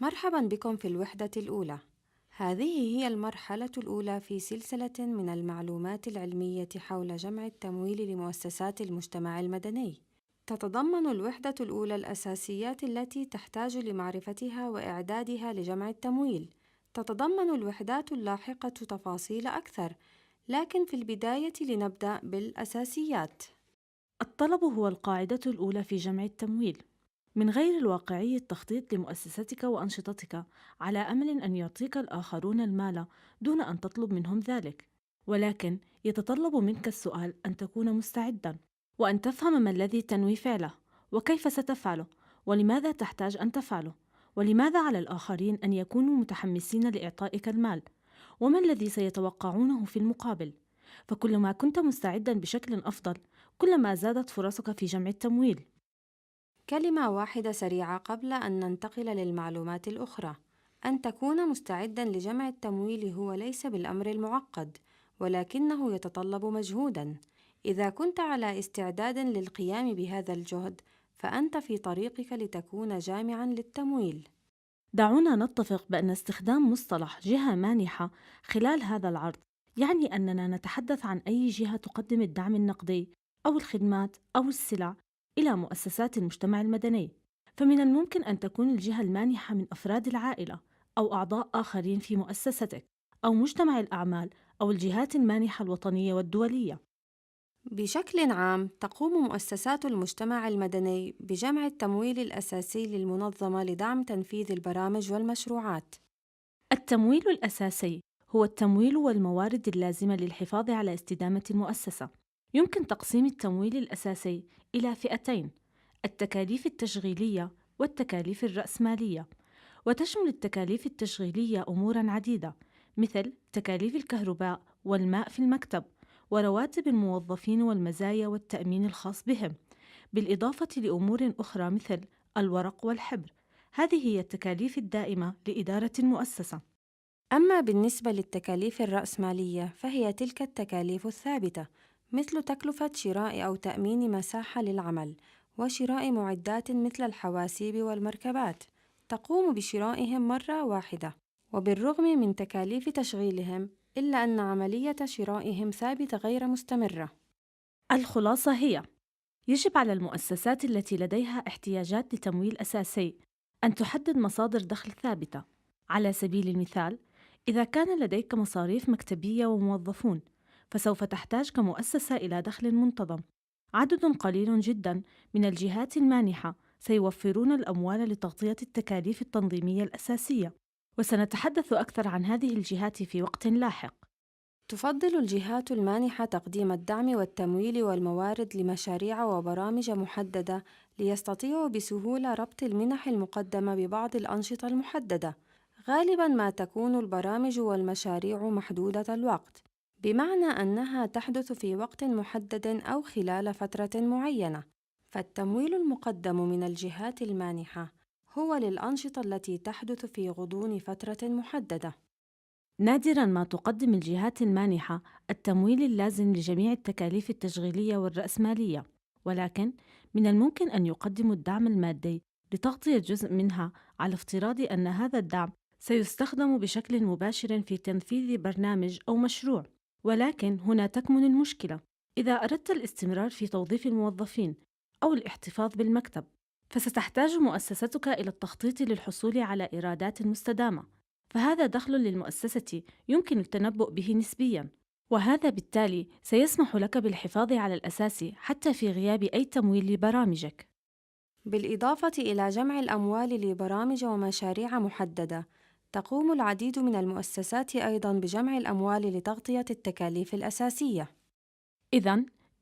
مرحبا بكم في الوحدة الأولى. هذه هي المرحلة الأولى في سلسلة من المعلومات العلمية حول جمع التمويل لمؤسسات المجتمع المدني. تتضمن الوحدة الأولى الأساسيات التي تحتاج لمعرفتها وإعدادها لجمع التمويل. تتضمن الوحدات اللاحقة تفاصيل أكثر، لكن في البداية لنبدأ بالأساسيات. الطلب هو القاعدة الأولى في جمع التمويل. من غير الواقعي التخطيط لمؤسستك وأنشطتك على أمل أن يعطيك الآخرون المال دون أن تطلب منهم ذلك، ولكن يتطلب منك السؤال أن تكون مستعداً، وأن تفهم ما الذي تنوي فعله، وكيف ستفعله، ولماذا تحتاج أن تفعله، ولماذا على الآخرين أن يكونوا متحمسين لإعطائك المال، وما الذي سيتوقعونه في المقابل. فكلما كنت مستعداً بشكل أفضل، كلما زادت فرصك في جمع التمويل. كلمة واحدة سريعة قبل أن ننتقل للمعلومات الأخرى. أن تكون مستعدًا لجمع التمويل هو ليس بالأمر المعقد، ولكنه يتطلب مجهودًا. إذا كنت على استعداد للقيام بهذا الجهد، فأنت في طريقك لتكون جامعًا للتمويل. دعونا نتفق بأن استخدام مصطلح جهة مانحة خلال هذا العرض يعني أننا نتحدث عن أي جهة تقدم الدعم النقدي أو الخدمات أو السلع إلى مؤسسات المجتمع المدني. فمن الممكن أن تكون الجهة المانحة من أفراد العائلة أو أعضاء آخرين في مؤسستك أو مجتمع الأعمال أو الجهات المانحة الوطنية والدولية. بشكل عام، تقوم مؤسسات المجتمع المدني بجمع التمويل الأساسي للمنظمة لدعم تنفيذ البرامج والمشروعات. التمويل الأساسي هو التمويل والموارد اللازمة للحفاظ على استدامة المؤسسة. يمكن تقسيم التمويل الأساسي إلى فئتين: التكاليف التشغيلية والتكاليف الرأسمالية. وتشمل التكاليف التشغيلية أموراً عديدة، مثل تكاليف الكهرباء والماء في المكتب، ورواتب الموظفين والمزايا والتأمين الخاص بهم، بالإضافة لأمور أخرى مثل الورق والحبر. هذه هي التكاليف الدائمة لإدارة المؤسسة. أما بالنسبة للتكاليف الرأسمالية، فهي تلك التكاليف الثابتة، مثل تكلفة شراء أو تأمين مساحة للعمل، وشراء معدات مثل الحواسيب والمركبات، تقوم بشرائهم مرة واحدة. وبالرغم من تكاليف تشغيلهم، إلا أن عملية شرائهم ثابتة غير مستمرة. الخلاصة هي: يجب على المؤسسات التي لديها احتياجات لتمويل أساسي أن تحدد مصادر دخل ثابتة. على سبيل المثال، إذا كان لديك مصاريف مكتبية وموظفون، فسوف تحتاج كمؤسسة إلى دخل منتظم. عدد قليل جدا من الجهات المانحة سيوفرون الأموال لتغطية التكاليف التنظيمية الأساسية، وسنتحدث أكثر عن هذه الجهات في وقت لاحق. تفضل الجهات المانحة تقديم الدعم والتمويل والموارد لمشاريع وبرامج محددة، ليستطيعوا بسهولة ربط المنح المقدمة ببعض الأنشطة المحددة. غالباً ما تكون البرامج والمشاريع محدودة الوقت، بمعنى أنها تحدث في وقت محدد أو خلال فترة معينة. فالتمويل المقدم من الجهات المانحة هو للأنشطة التي تحدث في غضون فترة محددة. نادراً ما تقدم الجهات المانحة التمويل اللازم لجميع التكاليف التشغيلية والرأسمالية، ولكن من الممكن أن يقدموا الدعم المادي لتغطية جزء منها، على افتراض أن هذا الدعم سيستخدم بشكل مباشر في تنفيذ برنامج أو مشروع. ولكن هنا تكمن المشكلة: إذا أردت الاستمرار في توظيف الموظفين أو الاحتفاظ بالمكتب، فستحتاج مؤسستك إلى التخطيط للحصول على إيرادات مستدامة، فهذا دخل للمؤسسة يمكن التنبؤ به نسبياً، وهذا بالتالي سيسمح لك بالحفاظ على الأساس حتى في غياب أي تمويل لبرامجك. بالإضافة إلى جمع الأموال لبرامج ومشاريع محددة، تقوم العديد من المؤسسات أيضاً بجمع الأموال لتغطية التكاليف الأساسية.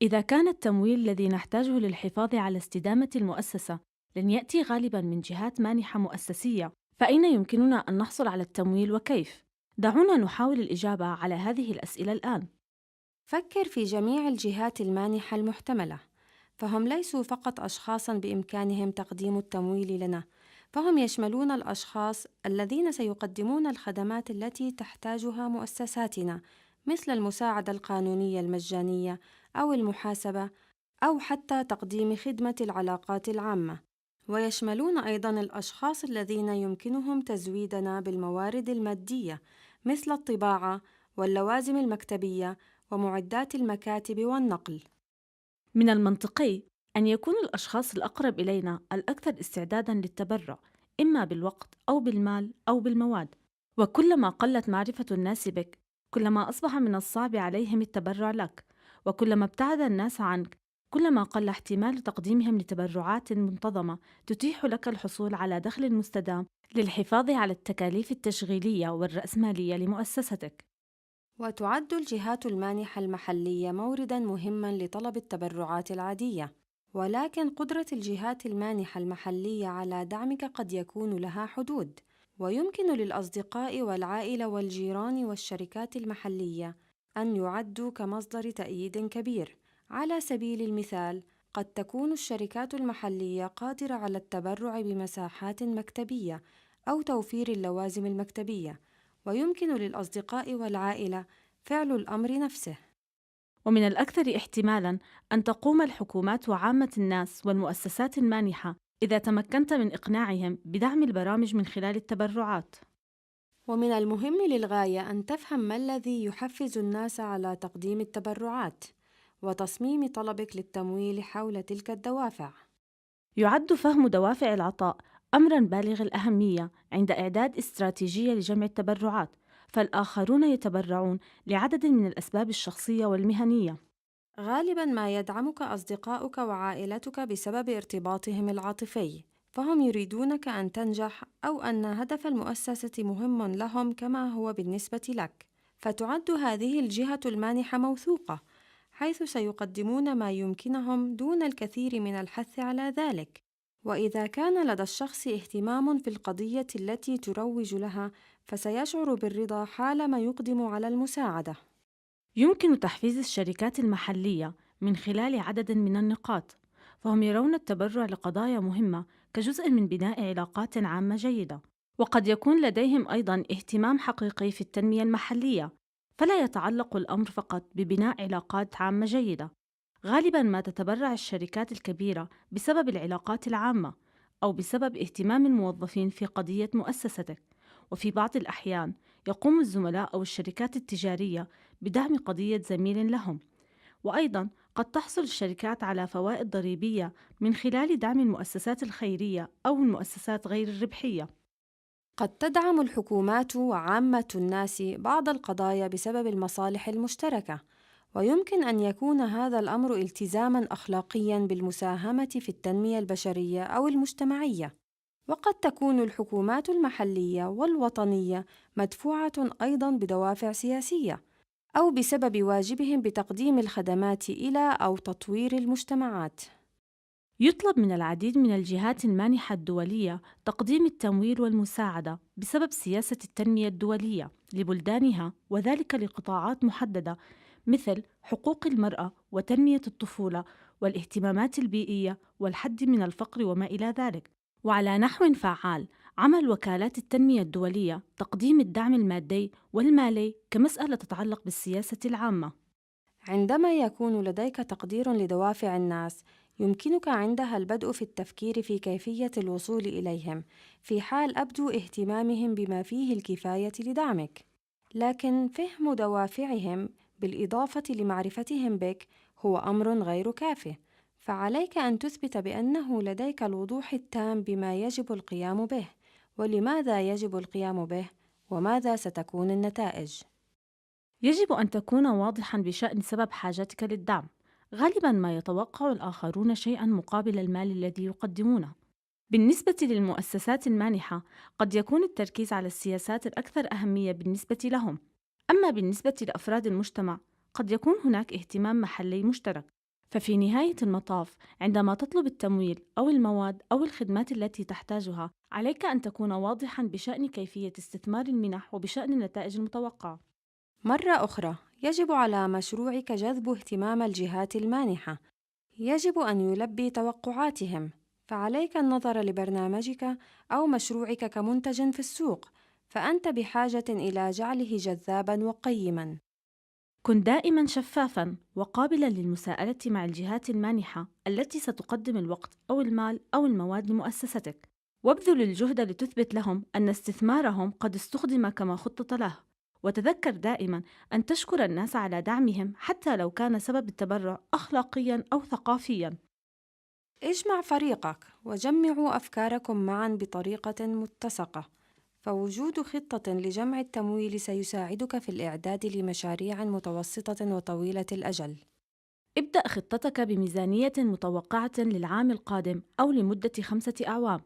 إذا كان التمويل الذي نحتاجه للحفاظ على استدامة المؤسسة لن يأتي غالباً من جهات مانحة مؤسسية، فأين يمكننا أن نحصل على التمويل وكيف؟ دعونا نحاول الإجابة على هذه الأسئلة الآن. فكر في جميع الجهات المانحة المحتملة، فهم ليسوا فقط أشخاصاً بإمكانهم تقديم التمويل لنا، فهم يشملون الأشخاص الذين سيقدمون الخدمات التي تحتاجها مؤسساتنا، مثل المساعدة القانونية المجانية أو المحاسبة، أو حتى تقديم خدمة العلاقات العامة. ويشملون أيضاً الأشخاص الذين يمكنهم تزويدنا بالموارد المادية مثل الطباعة واللوازم المكتبية ومعدات المكاتب والنقل. من المنطقي أن يكون الأشخاص الأقرب إلينا الأكثر استعداداً للتبرع، إما بالوقت أو بالمال أو بالمواد، وكلما قلت معرفة الناس بك، كلما أصبح من الصعب عليهم التبرع لك، وكلما ابتعد الناس عنك، كلما قل احتمال تقديمهم لتبرعات منتظمة تتيح لك الحصول على دخل مستدام للحفاظ على التكاليف التشغيلية والرأسمالية لمؤسستك. وتعد الجهات المانحة المحلية مورداً مهماً لطلب التبرعات العادية، ولكن قدرة الجهات المانحة المحلية على دعمك قد يكون لها حدود، ويمكن للأصدقاء والعائلة والجيران والشركات المحلية أن يعدوا كمصدر تأييد كبير. على سبيل المثال، قد تكون الشركات المحلية قادرة على التبرع بمساحات مكتبية أو توفير اللوازم المكتبية، ويمكن للأصدقاء والعائلة فعل الأمر نفسه. ومن الأكثر احتمالاً أن تقوم الحكومات وعامة الناس والمؤسسات المانحة إذا تمكنت من إقناعهم بدعم البرامج من خلال التبرعات. ومن المهم للغاية أن تفهم ما الذي يحفز الناس على تقديم التبرعات، وتصميم طلبك للتمويل حول تلك الدوافع. يعد فهم دوافع العطاء أمراً بالغ الأهمية عند إعداد استراتيجية لجمع التبرعات، فالآخرون يتبرعون لعدد من الأسباب الشخصية والمهنية. غالباً ما يدعمك أصدقاؤك وعائلتك بسبب ارتباطهم العاطفي، فهم يريدونك أن تنجح أو أن هدف المؤسسة مهم لهم كما هو بالنسبة لك، فتعد هذه الجهة المانحة موثوقة، حيث سيقدمون ما يمكنهم دون الكثير من الحث على ذلك. وإذا كان لدى الشخص اهتمام في القضية التي تروج لها، فسيشعر بالرضا حالما يقدم على المساعدة. يمكن تحفيز الشركات المحلية من خلال عدد من النقاط، فهم يرون التبرع لقضايا مهمة كجزء من بناء علاقات عامة جيدة، وقد يكون لديهم أيضا اهتمام حقيقي في التنمية المحلية، فلا يتعلق الأمر فقط ببناء علاقات عامة جيدة. غالبا ما تتبرع الشركات الكبيرة بسبب العلاقات العامة أو بسبب اهتمام الموظفين في قضية مؤسستك، وفي بعض الأحيان يقوم الزملاء أو الشركات التجارية بدعم قضية زميل لهم. وأيضا قد تحصل الشركات على فوائد ضريبية من خلال دعم المؤسسات الخيرية أو المؤسسات غير الربحية. قد تدعم الحكومات وعامة الناس بعض القضايا بسبب المصالح المشتركة، ويمكن أن يكون هذا الأمر التزاماً أخلاقياً بالمساهمة في التنمية البشرية أو المجتمعية. وقد تكون الحكومات المحلية والوطنية مدفوعة أيضاً بدوافع سياسية، أو بسبب واجبهم بتقديم الخدمات إلى أو تطوير المجتمعات. يطلب من العديد من الجهات المانحة الدولية تقديم التمويل والمساعدة بسبب سياسة التنمية الدولية لبلدانها، وذلك لقطاعات محددة مثل حقوق المرأة وتنمية الطفولة والاهتمامات البيئية والحد من الفقر وما إلى ذلك. وعلى نحو فعال، عمل وكالات التنمية الدولية تقديم الدعم المادي والمالي كمسألة تتعلق بالسياسة العامة. عندما يكون لديك تقدير لدوافع الناس، يمكنك عندها البدء في التفكير في كيفية الوصول إليهم، في حال أبدو اهتمامهم بما فيه الكفاية لدعمك. لكن فهم دوافعهم بالإضافة لمعرفتهم بك هو أمر غير كاف، فعليك أن تثبت بأنه لديك الوضوح التام بما يجب القيام به، ولماذا يجب القيام به، وماذا ستكون النتائج. يجب أن تكون واضحاً بشأن سبب حاجتك للدعم. غالباً ما يتوقع الآخرون شيئاً مقابل المال الذي يقدمونه. بالنسبة للمؤسسات المانحة، قد يكون التركيز على السياسات الأكثر أهمية بالنسبة لهم، أما بالنسبة لأفراد المجتمع قد يكون هناك اهتمام محلي مشترك. ففي نهاية المطاف، عندما تطلب التمويل أو المواد أو الخدمات التي تحتاجها، عليك أن تكون واضحاً بشأن كيفية استثمار المنح وبشأن النتائج المتوقعة. مرة أخرى، يجب على مشروعك جذب اهتمام الجهات المانحة، يجب أن يلبي توقعاتهم، فعليك النظر لبرنامجك أو مشروعك كمنتج في السوق، فأنت بحاجة إلى جعله جذاباً وقيماً. كن دائما شفافا وقابلا للمساءلة مع الجهات المانحة التي ستقدم الوقت أو المال أو المواد لمؤسستك، وابذل الجهد لتثبت لهم أن استثمارهم قد استخدم كما خطط له. وتذكر دائما أن تشكر الناس على دعمهم حتى لو كان سبب التبرع أخلاقيا أو ثقافيا. اجمع فريقك وجمعوا أفكاركم معا بطريقة متسقة، فوجود خطة لجمع التمويل سيساعدك في الإعداد لمشاريع متوسطة وطويلة الأجل. ابدأ خطتك بميزانية متوقعة للعام القادم أو لمدة 5 أعوام.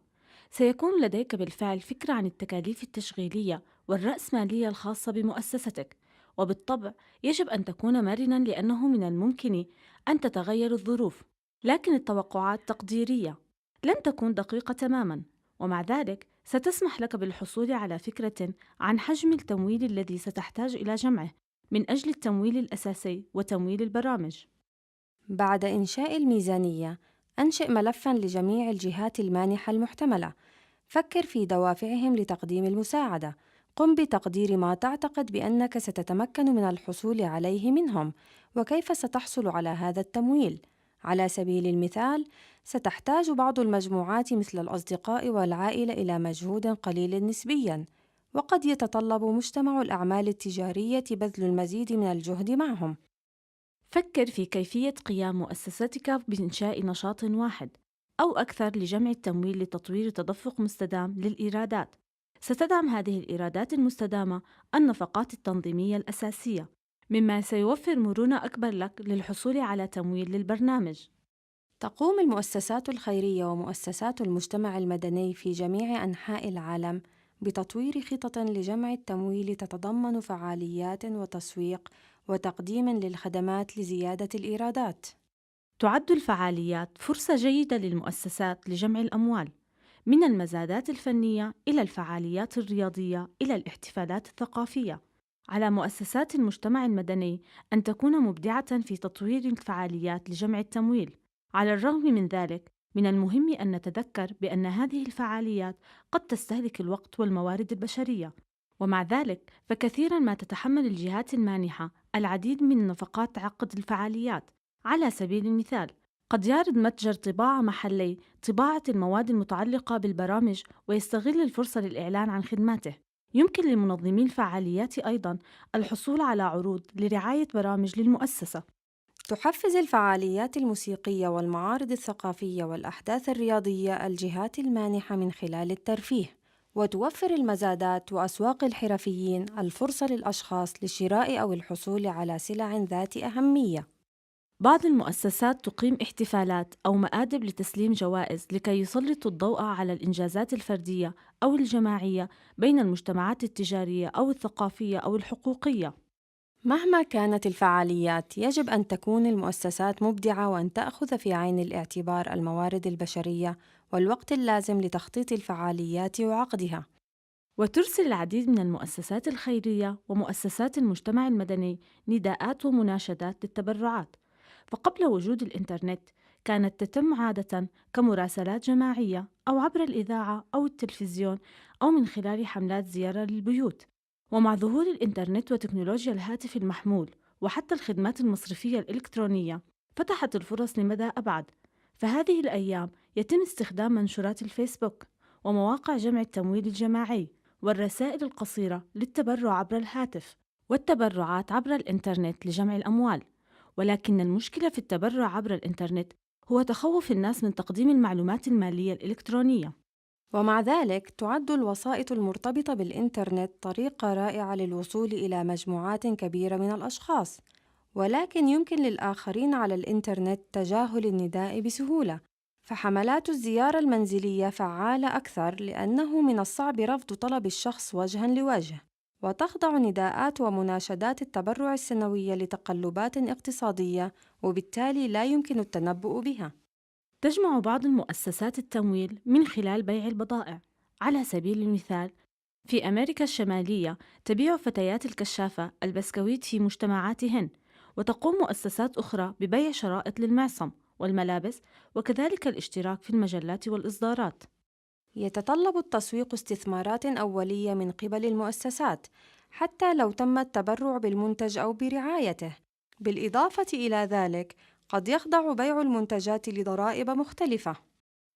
سيكون لديك بالفعل فكرة عن التكاليف التشغيلية والرأسمالية الخاصة بمؤسستك، وبالطبع يجب أن تكون مرناً لأنه من الممكن أن تتغير الظروف، لكن التوقعات تقديرية لن تكون دقيقة تماماً، ومع ذلك ستسمح لك بالحصول على فكرة عن حجم التمويل الذي ستحتاج إلى جمعه من أجل التمويل الأساسي وتمويل البرامج. بعد إنشاء الميزانية، أنشئ ملفاً لجميع الجهات المانحة المحتملة. فكر في دوافعهم لتقديم المساعدة. قم بتقدير ما تعتقد بأنك ستتمكن من الحصول عليه منهم، وكيف ستحصل على هذا التمويل. على سبيل المثال، ستحتاج بعض المجموعات مثل الأصدقاء والعائلة إلى مجهود قليل نسبياً، وقد يتطلب مجتمع الأعمال التجارية بذل المزيد من الجهد معهم. فكر في كيفية قيام مؤسستك بإنشاء نشاط واحد أو أكثر لجمع التمويل لتطوير تدفق مستدام للإيرادات. ستدعم هذه الإيرادات المستدامة النفقات التنظيمية الأساسية، مما سيوفر مرونة أكبر لك للحصول على تمويل للبرنامج. تقوم المؤسسات الخيرية ومؤسسات المجتمع المدني في جميع أنحاء العالم بتطوير خطط لجمع التمويل تتضمن فعاليات وتسويق وتقديم للخدمات لزيادة الإيرادات. تعد الفعاليات فرصة جيدة للمؤسسات لجمع الأموال، من المزادات الفنية إلى الفعاليات الرياضية إلى الاحتفالات الثقافية. على مؤسسات المجتمع المدني أن تكون مبدعة في تطوير الفعاليات لجمع التمويل. على الرغم من ذلك، من المهم أن نتذكر بأن هذه الفعاليات قد تستهلك الوقت والموارد البشرية، ومع ذلك فكثيرا ما تتحمل الجهات المانحة العديد من نفقات عقد الفعاليات. على سبيل المثال، قد يعرض متجر طباعة محلي طباعة المواد المتعلقة بالبرامج ويستغل الفرصة للإعلان عن خدماته. يمكن لمنظمي الفعاليات أيضاً الحصول على عروض لرعاية برامج للمؤسسة. تحفز الفعاليات الموسيقية والمعارض الثقافية والأحداث الرياضية الجهات المانحة من خلال الترفيه، وتوفر المزادات وأسواق الحرفيين الفرصة للأشخاص لشراء أو الحصول على سلع ذات أهمية. بعض المؤسسات تقيم احتفالات أو مآدب لتسليم جوائز لكي يسلطوا الضوء على الإنجازات الفردية أو الجماعية بين المجتمعات التجارية أو الثقافية أو الحقوقية. مهما كانت الفعاليات، يجب أن تكون المؤسسات مبدعة وأن تأخذ في عين الاعتبار الموارد البشرية والوقت اللازم لتخطيط الفعاليات وعقدها. وترسل العديد من المؤسسات الخيرية ومؤسسات المجتمع المدني نداءات ومناشدات للتبرعات. فقبل وجود الإنترنت كانت تتم عادة كمراسلات جماعية أو عبر الإذاعة أو التلفزيون أو من خلال حملات زيارة للبيوت. ومع ظهور الإنترنت وتكنولوجيا الهاتف المحمول وحتى الخدمات المصرفية الإلكترونية، فتحت الفرص لمدى أبعد. فهذه الأيام يتم استخدام منشورات الفيسبوك ومواقع جمع التمويل الجماعي والرسائل القصيرة للتبرع عبر الهاتف والتبرعات عبر الإنترنت لجمع الأموال. ولكن المشكلة في التبرع عبر الإنترنت هو تخوف الناس من تقديم المعلومات المالية الإلكترونية. ومع ذلك، تعد الوسائط المرتبطة بالإنترنت طريقة رائعة للوصول إلى مجموعات كبيرة من الأشخاص، ولكن يمكن للآخرين على الإنترنت تجاهل النداء بسهولة. فحملات الزيارة المنزلية فعالة أكثر لأنه من الصعب رفض طلب الشخص وجهاً لوجه، وتخضع نداءات ومناشدات التبرع السنوية لتقلبات اقتصادية، وبالتالي لا يمكن التنبؤ بها. تجمع بعض المؤسسات التمويل من خلال بيع البضائع. على سبيل المثال، في أمريكا الشمالية تبيع فتيات الكشافة البسكويت في مجتمعاتهن، وتقوم مؤسسات أخرى ببيع شرائط للمعصم والملابس وكذلك الاشتراك في المجلات والإصدارات. يتطلب التسويق استثمارات أولية من قبل المؤسسات، حتى لو تم التبرع بالمنتج أو برعايته. بالإضافة إلى ذلك، قد يخضع بيع المنتجات لضرائب مختلفة.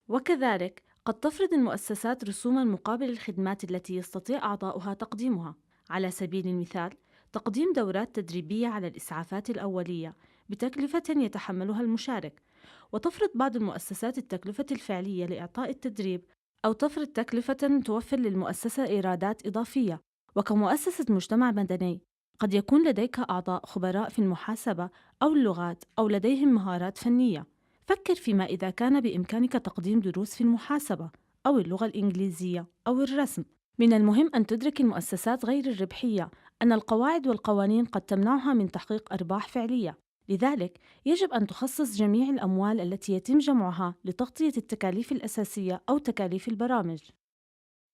وكذلك قد تفرض المؤسسات رسوماً مقابل الخدمات التي يستطيع أعضاؤها تقديمها. على سبيل المثال، تقديم دورات تدريبية على الإسعافات الأولية بتكلفة يتحملها المشارك، وتفرض بعض المؤسسات التكلفة الفعلية لإعطاء التدريب، أو تفرض تكلفة توفر للمؤسسة إيرادات إضافية. وكمؤسسة مجتمع مدني، قد يكون لديك أعضاء خبراء في المحاسبة أو اللغات أو لديهم مهارات فنية. فكر فيما إذا كان بإمكانك تقديم دروس في المحاسبة أو اللغة الإنجليزية أو الرسم. من المهم أن تدرك المؤسسات غير الربحية أن القواعد والقوانين قد تمنعها من تحقيق أرباح فعلية، لذلك يجب أن تخصص جميع الأموال التي يتم جمعها لتغطية التكاليف الأساسية أو تكاليف البرامج.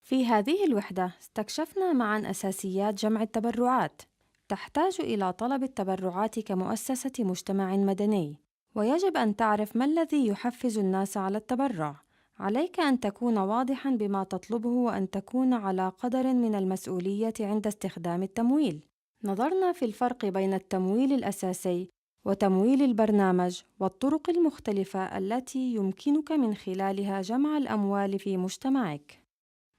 في هذه الوحدة استكشفنا معاً أساسيات جمع التبرعات. تحتاج إلى طلب التبرعات كمؤسسة مجتمع مدني، ويجب أن تعرف ما الذي يحفز الناس على التبرع. عليك أن تكون واضحاً بما تطلبه وأن تكون على قدر من المسؤولية عند استخدام التمويل. نظرنا في الفرق بين التمويل الأساسي وتمويل البرنامج والطرق المختلفة التي يمكنك من خلالها جمع الأموال في مجتمعك.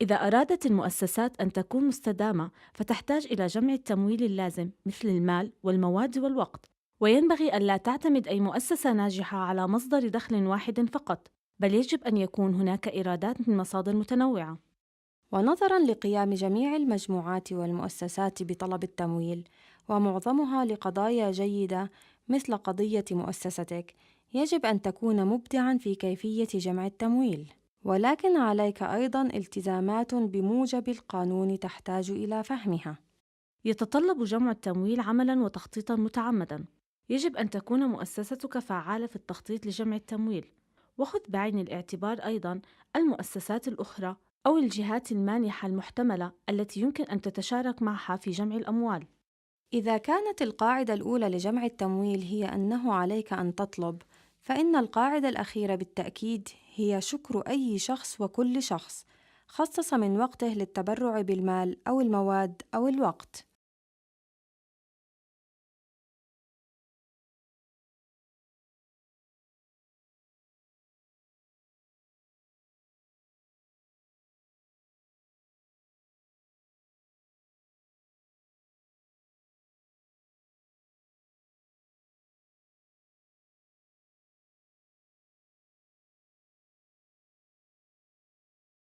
إذا أرادت المؤسسات أن تكون مستدامة، فتحتاج إلى جمع التمويل اللازم مثل المال والمواد والوقت. وينبغي ألا تعتمد أي مؤسسة ناجحة على مصدر دخل واحد فقط، بل يجب أن يكون هناك إيرادات من مصادر متنوعة. ونظراً لقيام جميع المجموعات والمؤسسات بطلب التمويل، ومعظمها لقضايا جيدة مثل قضية مؤسستك، يجب أن تكون مبدعاً في كيفية جمع التمويل. ولكن عليك أيضاً التزامات بموجب القانون تحتاج إلى فهمها. يتطلب جمع التمويل عملاً وتخطيطاً متعمداً. يجب أن تكون مؤسستك فعالة في التخطيط لجمع التمويل، وخذ بعين الاعتبار أيضاً المؤسسات الأخرى أو الجهات المانحة المحتملة التي يمكن أن تتشارك معها في جمع الأموال. إذا كانت القاعدة الأولى لجمع التمويل هي أنه عليك أن تطلب، فإن القاعدة الأخيرة بالتأكيد هي شكر أي شخص وكل شخص خصص من وقته للتبرع بالمال أو المواد أو الوقت.